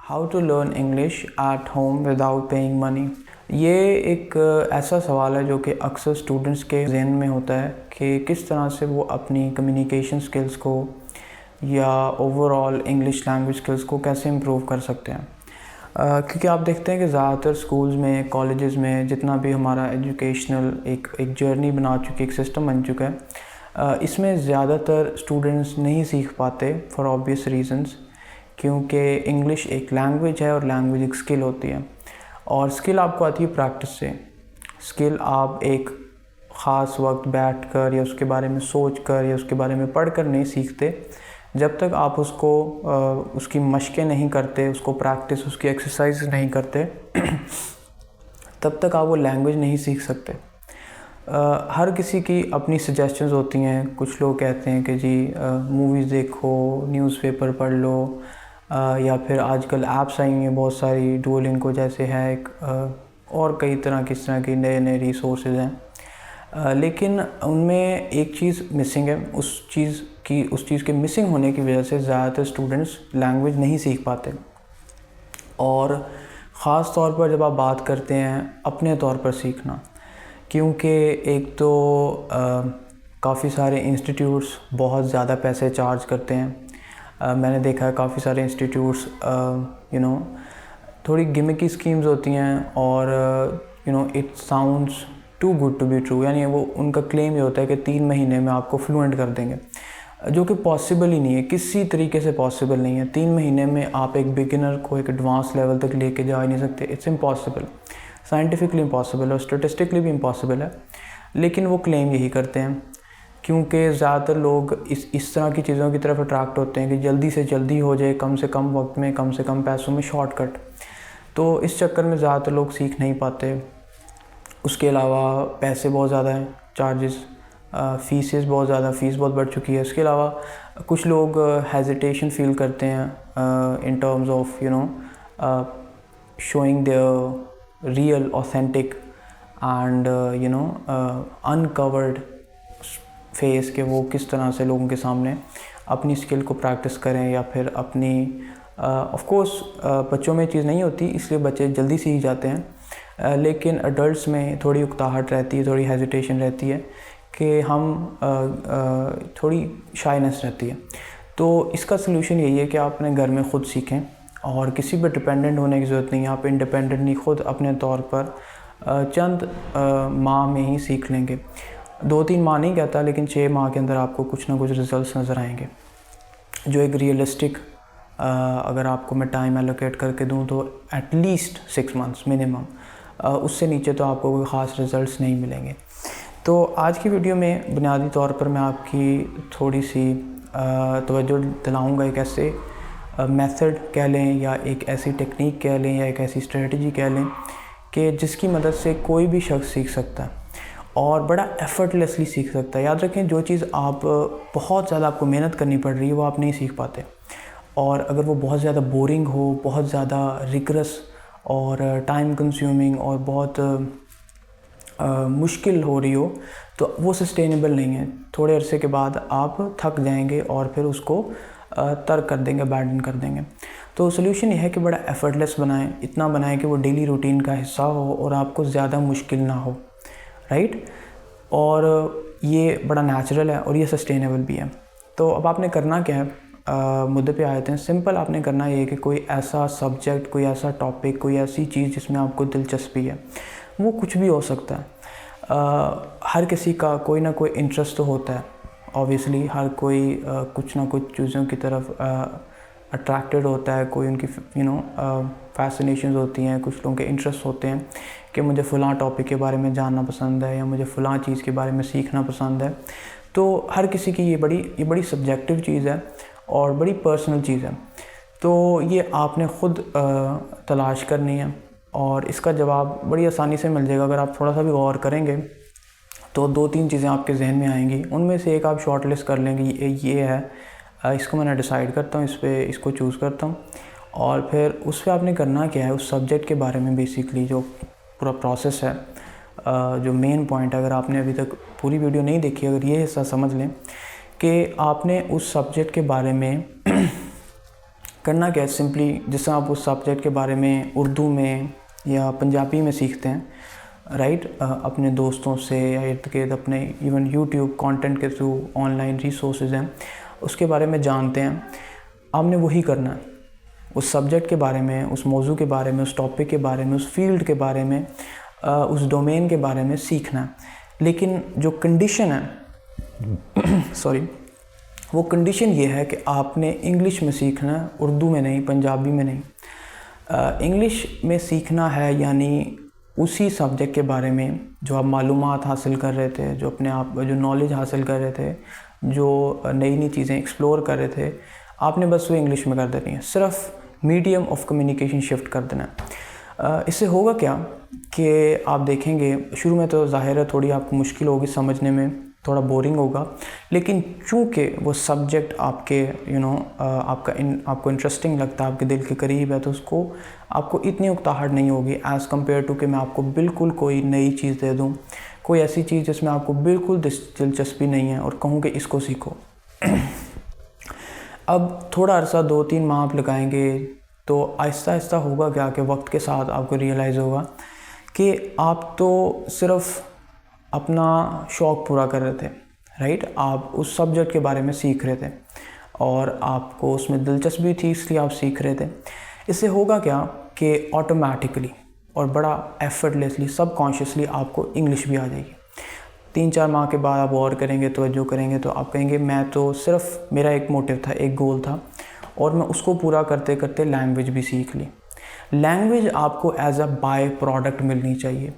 How to learn English at home without paying money. ये एक ऐसा सवाल है जो कि अक्सर स्टूडेंट्स के जहन में होता है कि किस तरह से वो अपनी कम्युनिकेशन स्किल्स को या ओवरऑल इंग्लिश लैंग्वेज स्किल्स को कैसे इम्प्रूव कर सकते हैं। क्योंकि आप देखते हैं कि ज़्यादातर स्कूल्स में, कॉलेजेस में, जितना भी हमारा एजुकेशनल एक जर्नी बना चुकी, एक सिस्टम बन चुका है, इसमें ज़्यादातर स्टूडेंट्स नहीं सीख पाते फॉर ऑब्वियस रीजंस, क्योंकि इंग्लिश एक लैंग्वेज है और लैंग्वेज एक स्किल होती है और स्किल आपको आती है प्रैक्टिस से। स्किल आप एक ख़ास वक्त बैठकर या उसके बारे में सोचकर या उसके बारे में पढ़कर नहीं सीखते। जब तक आप उसको उसकी मशक़ें नहीं करते, उसको प्रैक्टिस, उसकी एक्सरसाइज नहीं करते तब तक आप वो लैंग्वेज नहीं सीख सकते। हर किसी की अपनी सजेशंस होती हैं। कुछ लोग कहते हैं कि जी मूवीज़ देखो, न्यूज़पेपर पढ़ लो, या फिर आजकल ऐप्स आई हैं बहुत सारी, डुओलिंगो जैसे है एक, और कई तरह किस तरह की नए रिसोर्सेज हैं। लेकिन उनमें एक चीज़ मिसिंग है। उस चीज़ के मिसिंग होने की वजह से ज़्यादातर स्टूडेंट्स लैंग्वेज नहीं सीख पाते। और ख़ास तौर पर जब आप बात करते हैं अपने तौर पर सीखना, क्योंकि एक तो काफ़ी सारे इंस्टीट्यूट्स बहुत ज़्यादा पैसे चार्ज करते हैं। मैंने देखा है काफ़ी सारे इंस्टीट्यूट्स थोड़ी गिमिकी स्कीम्स होती हैं और it sounds to good to be true. यानी वो उनका क्लेम ये होता है कि 3 महीने में आपको फ्लुएंट कर देंगे, जो कि पॉसिबल ही नहीं है, किसी तरीके से पॉसिबल नहीं है। 3 महीने में आप एक बिगिनर को एक एडवांस लेवल तक लेके जा ही नहीं सकते। इट्स इम्पॉसिबल, साइंटिफिकली इम्पॉसिबल और स्टेटिस्टिकली भी इम्पॉसिबल है। लेकिन वो क्लेम यही करते हैं क्योंकि ज़्यादातर लोग इस तरह की चीज़ों की तरफ अट्रैक्ट होते हैं कि जल्दी से जल्दी हो जाए, कम से कम वक्त में, कम से कम पैसों में, शॉर्टकट। तो इस चक्कर में ज़्यादातर लोग सीख नहीं पाते। उसके अलावा पैसे बहुत ज़्यादा हैं, चार्जेस, फ़ीसेस बहुत ज़्यादा, फ़ीस बहुत बढ़ चुकी है। इसके अलावा कुछ लोग हेजिटेशन फील करते हैं in terms of showing there real, authentic and uncovered face, के वो किस तरह से लोगों के सामने अपनी स्किल को प्रैक्टिस करें या फिर अपनी ऑफ कोर्स बच्चों में चीज़ नहीं होती, इसलिए बच्चे जल्दी सीख जाते हैं। लेकिन अडल्ट्स में थोड़ी उकताहट रहती है, थोड़ी हेजिटेशन रहती है कि हम थोड़ी शाइनेस रहती है। तो इसका सलूशन यही है कि आप अपने घर में ख़ुद सीखें और किसी पर डिपेंडेंट होने की ज़रूरत नहीं है। आप इंडिपेंडेंटली ख़ुद अपने तौर पर चंद माह में ही सीख लेंगे। 2-3 माह नहीं कहता, लेकिन 6 माह के अंदर आपको कुछ ना कुछ रिज़ल्ट्स नज़र आएंगे, जो एक रियलिस्टिक, अगर आपको मैं टाइम एलोकेट करके दूं तो एटलीस्ट 6 मंथ्स मिनिमम। उससे नीचे तो आपको कोई ख़ास रिज़ल्ट्स नहीं मिलेंगे। तो आज की वीडियो में बुनियादी तौर पर मैं आपकी थोड़ी सी तवज्जो दिलाऊँगा एक ऐसे मेथड कह लें या एक ऐसी टेक्निक कह लें या एक ऐसी स्ट्रेटजी कह लें कि जिसकी मदद से कोई भी शख्स सीख सकता है और बड़ा एफर्टलेसली सीख सकता है। याद रखें, जो चीज़ आप बहुत ज़्यादा आपको मेहनत करनी पड़ रही है वो आप नहीं सीख पाते, और अगर वो बहुत ज़्यादा बोरिंग हो, बहुत ज़्यादा रिगरस और टाइम कंज्यूमिंग और बहुत मुश्किल हो रही हो तो वो सस्टेनेबल नहीं है। थोड़े अरसे के बाद आप थक जाएंगे और फिर उसको तर्क कर देंगे, अबैंडन कर देंगे। तो सोल्यूशन ये है कि बड़ा एफर्टलेस बनाएं, इतना बनाएं कि वो डेली रूटीन का हिस्सा हो और आपको ज़्यादा मुश्किल ना हो, राइट। और ये बड़ा नेचुरल है और ये सस्टेनेबल भी है। तो अब आपने करना क्या है, मुद्दे पे आए थे। सिंपल आपने करना ये है कि कोई ऐसा सब्जेक्ट, कोई ऐसा टॉपिक, कोई ऐसी चीज़ जिसमें आपको दिलचस्पी है, वो कुछ भी हो सकता है। हर किसी का कोई ना कोई इंटरेस्ट तो होता है, ऑब्वियसली हर कोई कुछ ना कुछ चीज़ों की तरफ अट्रैक्टेड होता है। कोई उनकी फैसिनेशंस होती हैं, कुछ लोगों के इंटरेस्ट होते हैं कि मुझे फ़लाँ टॉपिक के बारे में जानना पसंद है या मुझे फ़लाँ चीज़ के बारे में सीखना पसंद है। तो हर किसी की ये बड़ी सब्जेक्टिव चीज़ है और बड़ी पर्सनल चीज़ है। तो ये आपने ख़ुद तलाश करनी है और इसका जवाब बड़ी आसानी से मिल जाएगा। अगर आप थोड़ा सा भी गौर करेंगे तो 2-3 चीज़ें आपके जहन में आएंगी। उनमें से एक आप शॉर्ट लिस्ट कर लेंगे, ये है, इसको मैंने डिसाइड करता हूँ, इसको चूज़ करता हूँ। और फिर उस पर आपने करना क्या है, उस सब्जेक्ट के बारे में बेसिकली जो पूरा प्रोसेस है, जो मेन पॉइंट है, अगर आपने अभी तक पूरी वीडियो नहीं देखी, अगर ये हिस्सा समझ लें कि आपने उस सब्जेक्ट के बारे में करना क्या है, सिंपली जैसे आप उस सब्जेक्ट के बारे में उर्दू में या पंजाबी में सीखते हैं, राइट, अपने दोस्तों से या इर्द गिर्द अपने इवन यूट्यूब कंटेंट के थ्रू, ऑनलाइन रिसोर्सेज हैं उसके बारे में जानते हैं, आपने वही करना है। उस सब्जेक्ट के बारे में, उस मौजू के बारे में, उस टॉपिक के बारे में, उस फील्ड के बारे में, उस डोमेन के बारे में सीखना है। लेकिन जो कंडीशन है सॉरी, वो कंडीशन ये है कि आपने इंग्लिश में सीखना है, उर्दू में नहीं, पंजाबी में नहीं। इंग्लिश में सीखना है यानी उसी सब्जेक्ट के बारे में जो आप मालूमात हासिल कर रहे थे, जो अपने आप जो नॉलेज हासिल कर रहे थे, जो नई नई चीज़ें एक्सप्लोर कर रहे थे, आपने बस वो इंग्लिश में कर देनी है। सिर्फ मीडियम ऑफ कम्युनिकेशन शिफ्ट कर देना है। इससे होगा क्या कि आप देखेंगे शुरू में तो ज़ाहिर है थोड़ी आपको मुश्किल होगी समझने में, थोड़ा बोरिंग होगा, लेकिन चूँकि वो सब्जेक्ट आपके आपको इंटरेस्टिंग लगता है, आपके दिल के करीब है, तो उसको आपको इतनी उकताहट नहीं होगी एज़ कम्पेयर टू कि मैं आपको बिल्कुल कोई नई चीज़ दे दूँ, कोई ऐसी चीज़ जिसमें आपको बिल्कुल दिलचस्पी नहीं है और कहूँ कि इसको सीखो। अब थोड़ा अरसा 2-3 माह आप लगाएंगे तो आहिस्ता आहिस्ता होगा क्या कि वक्त के साथ आपको रियलाइज़ होगा कि आप तो सिर्फ़ अपना शौक़ पूरा कर रहे थे, राइट, आप उस सब्जेक्ट के बारे में सीख रहे थे और आपको उसमें दिलचस्पी थी इसलिए आप सीख रहे थे। इससे होगा क्या कि ऑटोमेटिकली और बड़ा एफर्टलेसली, सबकॉन्शियसली आपको इंग्लिश भी आ जाएगी। 3-4 माह के बाद आप और करेंगे, तवज्जो करेंगे, तो आप कहेंगे मैं तो सिर्फ, मेरा एक मोटिव था, एक गोल था और मैं उसको पूरा करते करते लैंग्वेज भी सीख ली। लैंग्वेज आपको एज अ बाय प्रोडक्ट मिलनी चाहिए।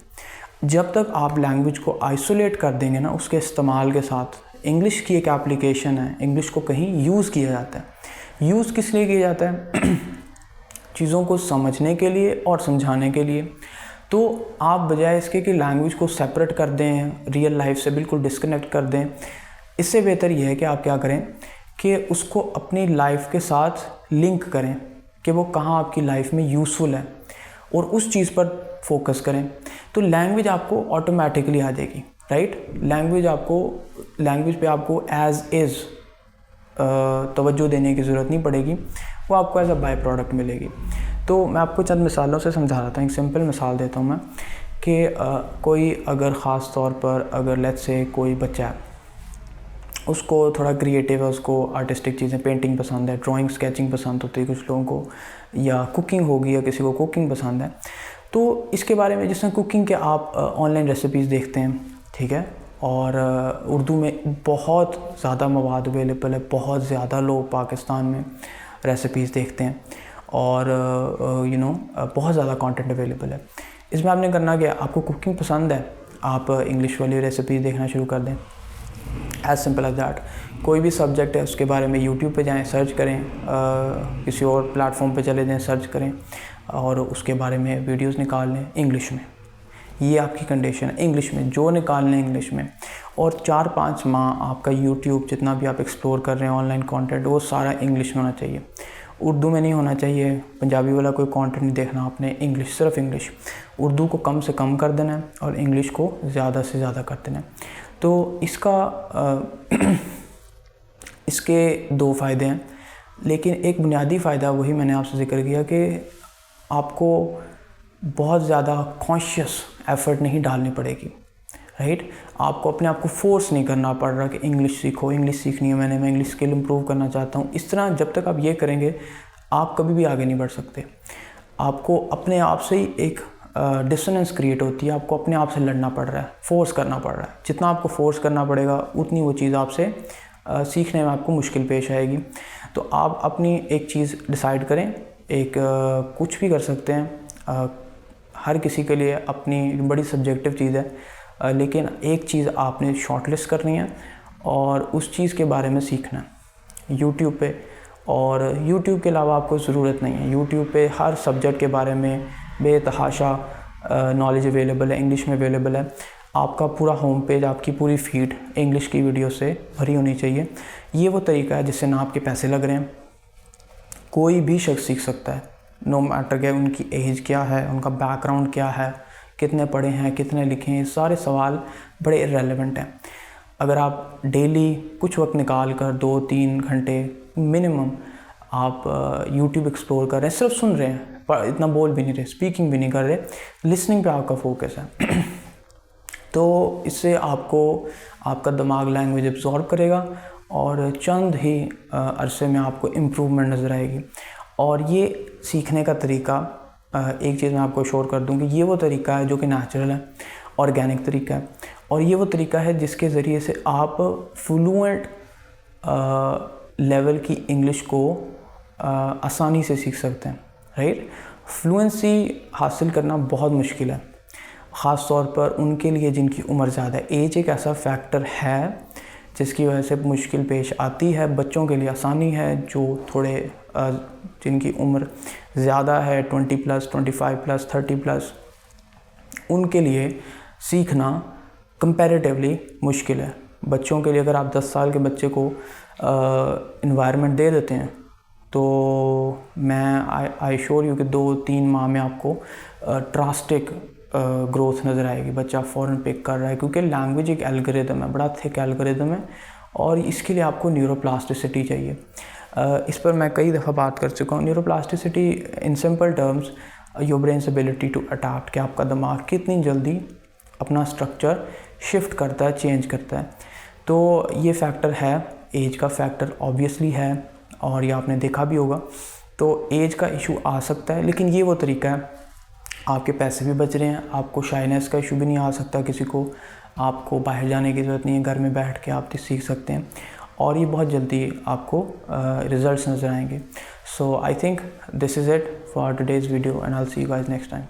जब तक आप लैंग्वेज को आइसोलेट कर देंगे ना उसके इस्तेमाल के साथ, इंग्लिश की एक एप्लीकेशन है, इंग्लिश को कहीं यूज़ किया जाता है। यूज़ किस लिए किया जाता है? चीज़ों को समझने के लिए और समझाने के लिए। तो आप बजाय इसके कि लैंग्वेज को सेपरेट कर दें, रियल लाइफ से बिल्कुल डिस्कनेक्ट कर दें, इससे बेहतर यह है कि आप क्या करें कि उसको अपनी लाइफ के साथ लिंक करें कि वो कहाँ आपकी लाइफ में यूज़फुल है और उस चीज़ पर फोकस करें। तो लैंग्वेज आपको ऑटोमेटिकली आ जाएगी, राइट। लैंग्वेज पे आपको एज़ इज़ तवज्जो देने की ज़रूरत नहीं पड़ेगी, वो आपको एज अ बाय प्रोडक्ट मिलेगी। तो मैं आपको चंद मिसालों से समझा रहा था। एक सिंपल मिसाल देता हूँ मैं कि कोई अगर ख़ास तौर पर अगर लेट्स से कोई बच्चा है, उसको थोड़ा क्रिएटिव है, उसको आर्टिस्टिक चीज़ें, पेंटिंग पसंद है, ड्राइंग स्केचिंग पसंद होती है कुछ लोगों को, या कुकिंग होगी, या किसी को कुकिंग पसंद है। तो इसके बारे में, जिसमें कुकिंग के आप ऑनलाइन रेसिपीज़ देखते हैं, ठीक है, और उर्दू में बहुत ज़्यादा मवाद अवेलेबल है, बहुत ज़्यादा लोग पाकिस्तान में रेसिपीज़ देखते हैं और बहुत ज़्यादा कंटेंट अवेलेबल है। इसमें आपने करना क्या, आपको कुकिंग पसंद है, आप इंग्लिश वाली रेसिपीज़ देखना शुरू कर दें, एज सिंपल एज दैट। कोई भी सब्जेक्ट है उसके बारे में यूट्यूब पे जाएं, सर्च करें, किसी और प्लेटफॉर्म पे चले जाएं, सर्च करें और उसके बारे में वीडियोस निकाल लें इंग्लिश में। ये आपकी कंडीशन है, इंग्लिश में जो निकाल लें इंग्लिश में। और 4-5 माह आपका यूट्यूब जितना भी आप एक्सप्लोर कर रहे हैं ऑनलाइन कंटेंट, वो सारा इंग्लिश में होना चाहिए, उर्दू में नहीं होना चाहिए। पंजाबी वाला कोई कंटेंट नहीं देखना आपने, इंग्लिश, सिर्फ इंग्लिश। उर्दू को कम से कम कर देना है और इंग्लिश को ज़्यादा से ज़्यादा कर देना है। तो इसके 2 फ़ायदे हैं, लेकिन एक बुनियादी फ़ायदा वही मैंने आपसे ज़िक्र किया कि आपको बहुत ज़्यादा कॉन्शियस एफ़र्ट नहीं डालनी पड़ेगी, राइट। आपको अपने आप को फोर्स नहीं करना पड़ रहा कि इंग्लिश सीखो, इंग्लिश सीखनी है मैं इंग्लिश स्किल इम्प्रूव करना चाहता हूँ। इस तरह जब तक आप ये करेंगे आप कभी भी आगे नहीं बढ़ सकते। आपको अपने आप से ही एक डिसोनेंस क्रिएट होती है, आपको अपने आप से लड़ना पड़ रहा है, फोर्स करना पड़ रहा है। जितना आपको फोर्स करना पड़ेगा उतनी वो चीज़ आपसे सीखने में आपको मुश्किल पेश आएगी। तो आप अपनी एक चीज़ डिसाइड करें, एक कुछ भी कर सकते हैं, हर किसी के लिए अपनी बड़ी सब्जेक्टिव चीज़ है, लेकिन एक चीज़ आपने शॉर्टलिस्ट करनी है और उस चीज़ के बारे में सीखना है यूट्यूब पे। और यूट्यूब के अलावा आपको ज़रूरत नहीं है, यूट्यूब पे हर सब्जेक्ट के बारे में बेतहाशा नॉलेज अवेलेबल है, इंग्लिश में अवेलेबल है। आपका पूरा होम पेज, आपकी पूरी फीड इंग्लिश की वीडियो से भरी होनी चाहिए। ये वो तरीका है जिससे ना आपके पैसे लग रहे हैं, कोई भी शख्स सीख सकता है, नो मैटर क्या उनकी एज क्या है, उनका बैकग्राउंड क्या है, कितने पढ़े हैं, कितने लिखे हैं, सारे सवाल बड़े इररेलेवेंट हैं। अगर आप डेली कुछ वक्त निकाल कर 2-3 घंटे मिनिमम आप यूट्यूब एक्सप्लोर कर रहे हैं, सिर्फ सुन रहे हैं पर इतना बोल भी नहीं रहे, स्पीकिंग भी नहीं कर रहे, लिसनिंग पे आपका फोकस है तो इससे आपको आपका दिमाग लैंग्वेज एब्जॉर्ब करेगा और चंद ही अरसे में आपको इम्प्रूवमेंट नज़र आएगी। और ये सीखने का तरीका, एक चीज़ मैं आपको श्योर कर दूं कि ये वो तरीका है जो कि नेचुरल है, ऑर्गेनिक तरीका है, और ये वो तरीका है जिसके ज़रिए से आप फ्लुएंट लेवल की इंग्लिश को आसानी से सीख सकते हैं, राइट। फ्लुएंसी हासिल करना बहुत मुश्किल है, ख़ास तौर पर उनके लिए जिनकी उम्र ज़्यादा है। एज एक ऐसा फैक्टर है जिसकी वजह से मुश्किल पेश आती है। बच्चों के लिए आसानी है जो थोड़े जिनकी उम्र ज़्यादा है, 20+, 25+, 30+, उनके लिए सीखना कंपैरेटिवली मुश्किल है। बच्चों के लिए अगर आप 10 साल के बच्चे को इन्वायरमेंट दे देते हैं तो मैं आई श्योर यू कि 2-3 माह में आपको ड्रास्टिक ग्रोथ नज़र आएगी। बच्चा फ़ौरन पिक कर रहा है क्योंकि लैंग्वेज एक एल्गोरिदम है, बड़ा थिक एल्गोरिदम है, और इसके लिए आपको न्यूरोप्लास्टिसिटी चाहिए। इस पर मैं कई दफ़ा बात कर चुका हूँ। Neuroplasticity in simple terms your brain's ability to adapt, कि आपका दिमाग कितनी जल्दी अपना स्ट्रक्चर शिफ्ट करता है, चेंज करता है। तो ये फैक्टर है, एज का फैक्टर ऑब्वियसली है, और ये आपने देखा भी होगा। तो एज का इशू आ सकता है, लेकिन ये वो तरीका है, आपके पैसे भी बच रहे हैं, आपको शाइनेस का इशू भी नहीं आ सकता किसी को, आपको बाहर जाने की ज़रूरत नहीं है, घर में बैठ के आप सीख सकते हैं, और ये बहुत जल्दी आपको रिजल्ट्स नज़र आएंगे। So I think this is it for today's video and I will see you guys next time.